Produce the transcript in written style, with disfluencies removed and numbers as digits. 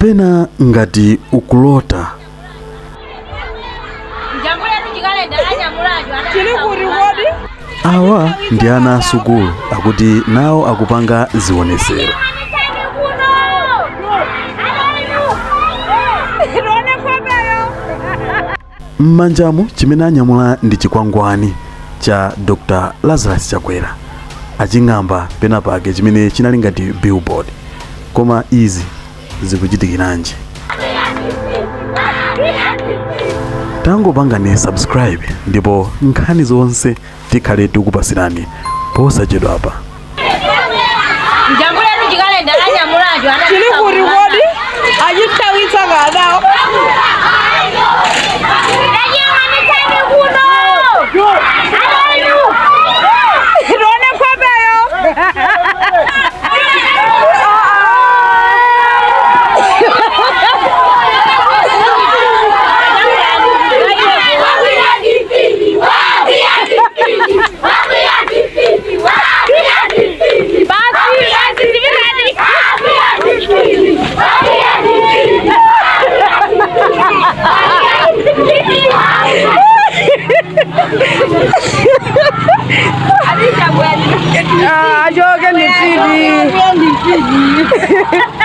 kapena ngati ukulota. Awa ndi ana asukulu akuti nawo akupanga zionesero. Mmanjamu chimene anyamula ndi chikwangwani cha Dr. Lazarus Chakwera, aching'amba pena pake chimene chinali ngati billboard. Koma izi zikuchitikiranji? Tangopangani subscribe ndipo nkhani zonse tikhale tikupasirani posachedwapa. Chili kurikodi achitawitsa kadao. Joga ni TV.